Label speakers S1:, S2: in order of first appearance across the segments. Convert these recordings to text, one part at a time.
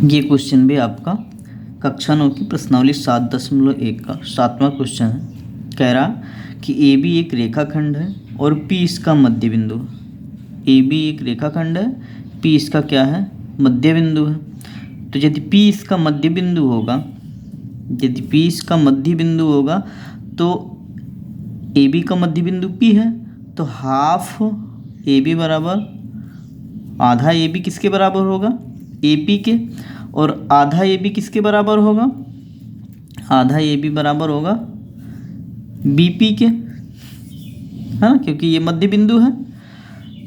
S1: ये क्वेश्चन भी आपका कक्षा 9 की प्रश्नावली 7.1 का 7वां क्वेश्चन है। कह रहा कि ए बी एक रेखाखंड है और पी इसका मध्य बिंदु है। ए बी एक रेखाखंड है, पी इसका क्या है, मध्य बिंदु है। तो यदि पी इसका मध्य बिंदु होगा, यदि पी इसका मध्य बिंदु होगा तो ए बी का मध्य बिंदु पी है, तो हाफ ए बी बराबर आधा ए बी किसके बराबर होगा, ए पी के, और आधा ए बी किसके बराबर होगा, आधा ए बी बराबर होगा बी पी के, है ना, क्योंकि ये मध्य बिंदु है।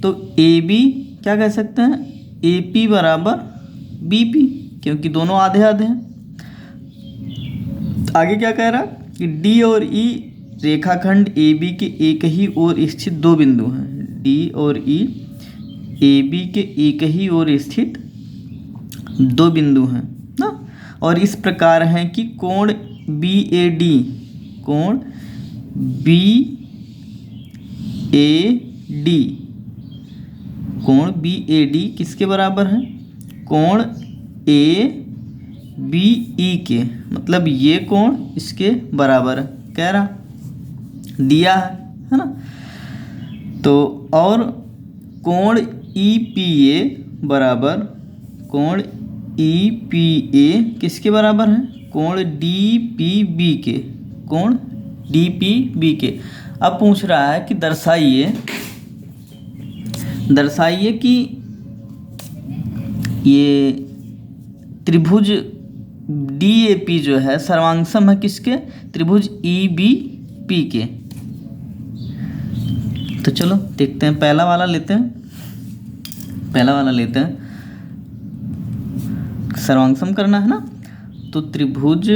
S1: तो ए बी क्या कह सकते हैं, ए पी बराबर बी पी, क्योंकि दोनों आधे आधे हैं। आगे क्या कह रहा कि डी और ई रेखाखंड ए बी के एक ही ओर स्थित दो बिंदु हैं। डी और ई ए बी के एक ही ओर स्थित दो बिंदु हैं ना, और इस प्रकार हैं कि कोण बी ए डी, कोण बी ए डी, कोण बी ए डी किसके बराबर है, कोण ए बी ई के, मतलब ये कोण इसके बराबर है, कह रहा दिया है ना। तो और कोण ई पी ए बराबर, कोण ई पी ए किसके बराबर है, कोण डी पी बी के, कोण डी पी बी के। अब पूछ रहा है कि दर्शाइए कि ये त्रिभुज डी ए पी जो है सर्वांगसम है किसके, त्रिभुज ई बी पी के। तो चलो देखते हैं, पहला वाला लेते हैं, सर्वांगसम करना है ना। तो त्रिभुज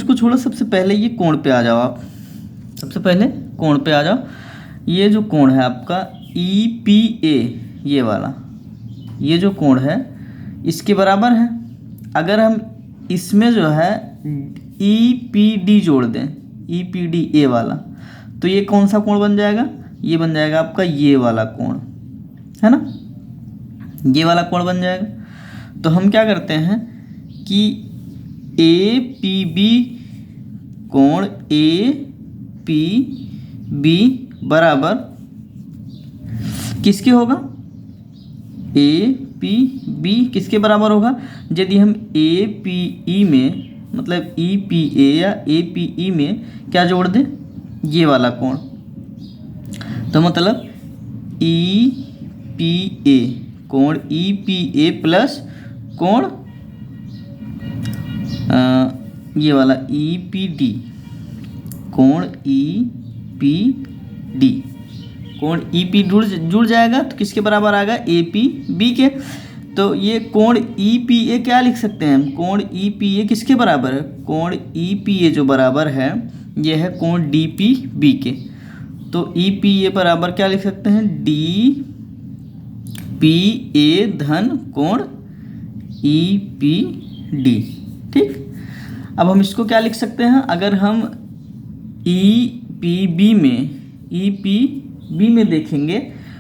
S1: को छोड़ो, सबसे पहले ये कोण पे आ जाओ आप, सबसे पहले कोण पे आ जाओ। ये जो कोण है आपका ई पी ए, ये वाला, ये जो कोण है इसके बराबर है। अगर हम इसमें जो है ई पी डी जोड़ दें, ई पी डी ए वाला, तो ये कौन सा कोण बन जाएगा, ये बन जाएगा आपका ये वाला कोण, है ना, ये वाला कोण बन जाएगा। तो हम क्या करते हैं कि ए पी बी, कोण ए पी बी बराबर किसके होगा, ए पी बी किसके बराबर होगा। यदि हम ए पी ई में, मतलब ई पी ए या ए पी ई में क्या जोड़ दें, ये वाला कोण, तो मतलब ई पी ए, कोण ई पी ए प्लस कोण ये वाला ई पी डी, कोण ई पी डी, कोण ई पी जुड़ जाएगा तो किसके बराबर आएगा, ए पी बी के। तो ये कोण ई पी ए क्या लिख सकते हैं हम, कोण ई पी ए किसके बराबर है, कोण ई पी ए जो बराबर है ये है कोण डी पी बी के। तो ई पी ए बराबर क्या लिख सकते हैं, डी पी ए धन कोण ई पी डी। ठीक, अब हम इसको क्या लिख सकते हैं, अगर हम ई पी बी में देखेंगे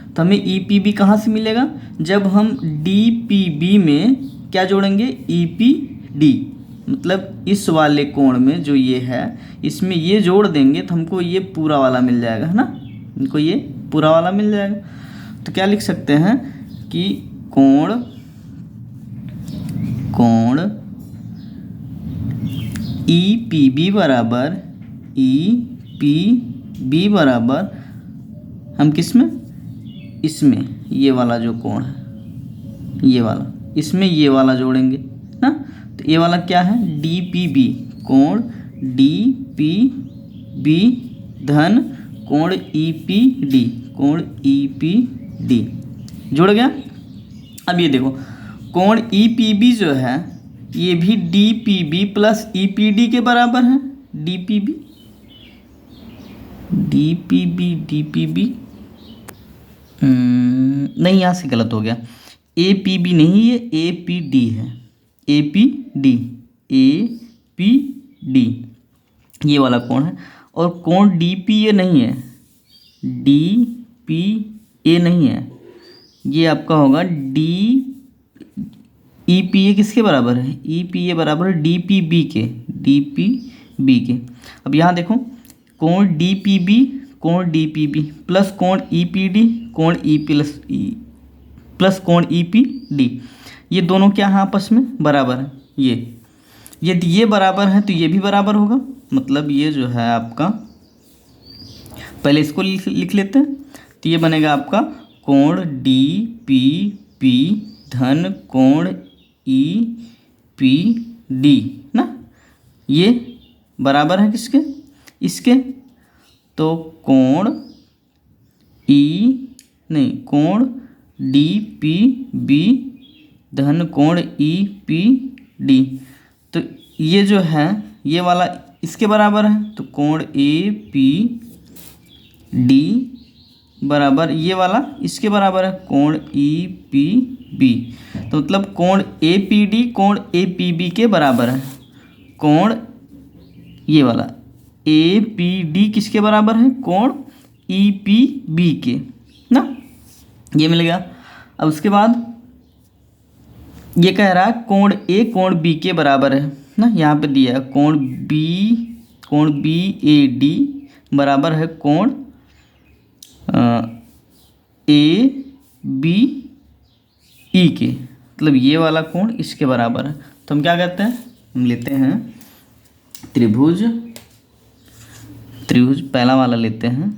S1: तो हमें ई पी बी कहाँ से मिलेगा, जब हम डी पी बी में क्या जोड़ेंगे, ई पी डी, मतलब इस वाले कोण में जो ये है इसमें ये जोड़ देंगे तो हमको ये पूरा वाला मिल जाएगा, है ना, इनको ये पूरा वाला मिल जाएगा। तो क्या लिख सकते हैं कि कोण ई पी बी बराबर, ई पी बी बराबर हम किस में, इसमें ये वाला जो कोण है, ये वाला, इसमें ये वाला जोड़ेंगे ना। तो ये वाला क्या है, डी पी बी, कोण डी पी बी धन कोण ई पी डी, कोण ई पी डी जुड़ गया। अब ये देखो कोण ई पी बी जो है ये भी D P B plus E P D के बराबर है, डी पी बी नहीं, यहाँ से गलत हो गया, ए पी बी नहीं, ये ए पी डी है, A P D, A P D ये वाला कोण है। और कोण डी पी ए नहीं है, डी पी ए नहीं है, ये आपका होगा डी ई पी ए किसके बराबर है, ई पी ए बराबर है डी पी बी के, डी पी बी के। अब यहाँ देखो कोण डी पी बी, कोण डी पी बी प्लस कोण ई पी डी, कोण ई प्लस ई प्लस कोण ई पी डी, ये दोनों क्या हैं आपस में बराबर है। ये यदि ये बराबर है तो ये भी बराबर होगा, मतलब ये जो है आपका, पहले इसको लिख लेते हैं, तो ये बनेगा आपका कोण डी पी पी धन कोण ई पी डी ना, ये बराबर है किसके, इसके। तो कोण कोण डी पी बी धन कोण ई पी डी, तो ये जो है ये वाला इसके बराबर है, तो कोण ए पी डी बराबर ये वाला इसके बराबर है कोण ई पी बी, तो मतलब कोण ए पी डी कोण ए पी बी के बराबर है। कोण ये वाला ए पी डी किसके बराबर है, कोण ई पी बी के ना, ये मिल गया। अब उसके बाद ये कह रहा है कोण ए कोण बी के बराबर है ना, यहाँ पे दिया है कोण बी ए डी बराबर है कोण ए बी ई के, मतलब ये वाला कोण इसके बराबर है। तो हम क्या कहते हैं, हम लेते हैं त्रिभुज पहला वाला लेते हैं,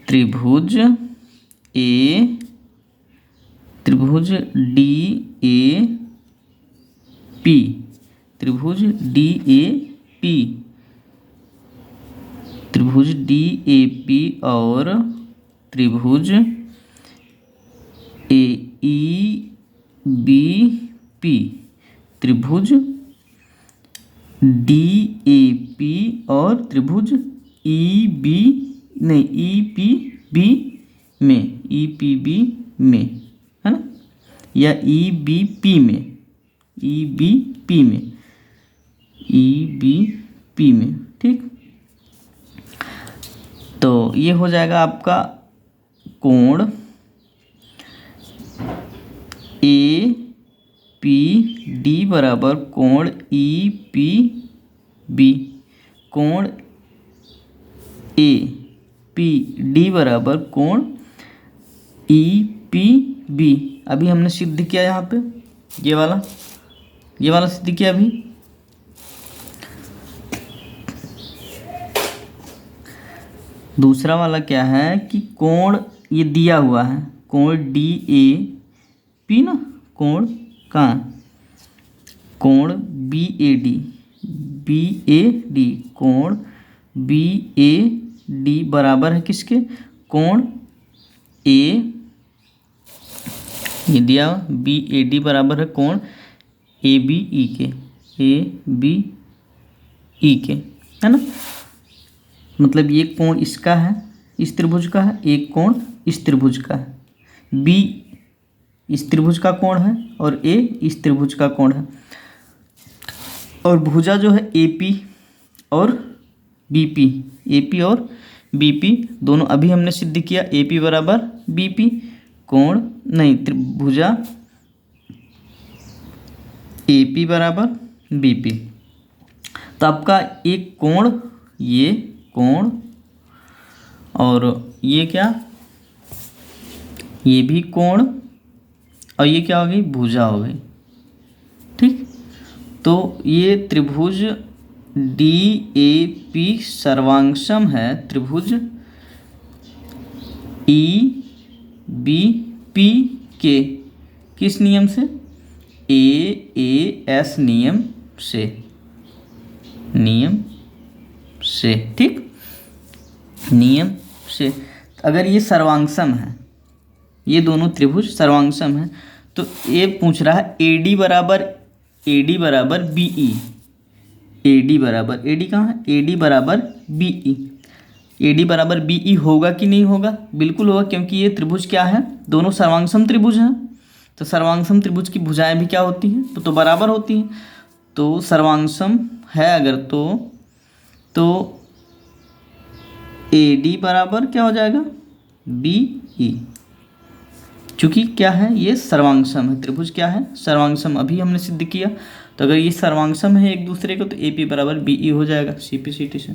S1: त्रिभुज डी ए पी, त्रिभुज डी ए पी, त्रिभुज डी ए पी और त्रिभुज ए ई बी पी, त्रिभुज डी ए पी और त्रिभुज ई पी बी में, ई पी बी में है ना, या ई बी पी में, ई बी पी में, ई बी पी में, ठीक। तो ये हो जाएगा आपका कोण ए पी डी बराबर कोण ई पी बी, कोण ए पी डी बराबर कोण ई पी बी। अभी हमने सिद्ध किया यहाँ पे ये वाला सिद्ध किया अभी। दूसरा वाला क्या है कि कोण ये दिया हुआ है कोण डी ए पी ना, कोण कहाँ, कोण बी ए डी, कोण बी ए डी बराबर है किसके, कोण ए, ये दिया बी ए डी बराबर है कोण ए बी ई के, है ना, मतलब ये कोण इसका है, इस त्रिभुज का है, एक कोण इस त्रिभुज का है, बी इस त्रिभुज का कोण है और ए इस त्रिभुज का कोण है, और भुजा जो है एपी और बीपी, एपी और बीपी दोनों अभी हमने सिद्ध किया, एपी बराबर बीपी, कोण नहीं त्रिभुजा एपी बराबर बीपी। तो आपका एक कोण, ये कोण और ये क्या, ये भी कोण और ये क्या हो गई, भुजा हो गई, ठीक। तो ये त्रिभुज डी ए पी सर्वांगसम है त्रिभुज ई बी पी के, किस नियम से, ए एस नियम से, ठीक, नियम से। अगर ये सर्वांगसम है, ये दोनों त्रिभुज सर्वांगसम है, तो ये पूछ रहा है ए डी बराबर बी ई, ए डी बराबर, ए डी कहाँ है, ए डी बराबर बी ई, ए डी बराबर बी ई होगा कि नहीं होगा, बिल्कुल होगा, क्योंकि ये त्रिभुज क्या है, दोनों सर्वांगसम त्रिभुज हैं। तो सर्वांगसम त्रिभुज की भुजाएं भी क्या होती हैं, तो बराबर होती हैं। तो सर्वांगसम है अगर तो ए डी बराबर क्या हो जाएगा, बी ई, क्योंकि क्या है, ये सर्वांगसम है। त्रिभुज क्या है, सर्वांगसम, अभी हमने सिद्ध किया। तो अगर ये सर्वांगसम है एक दूसरे को तो ए पी बराबर बी ई हो जाएगा सी पी सी टी से।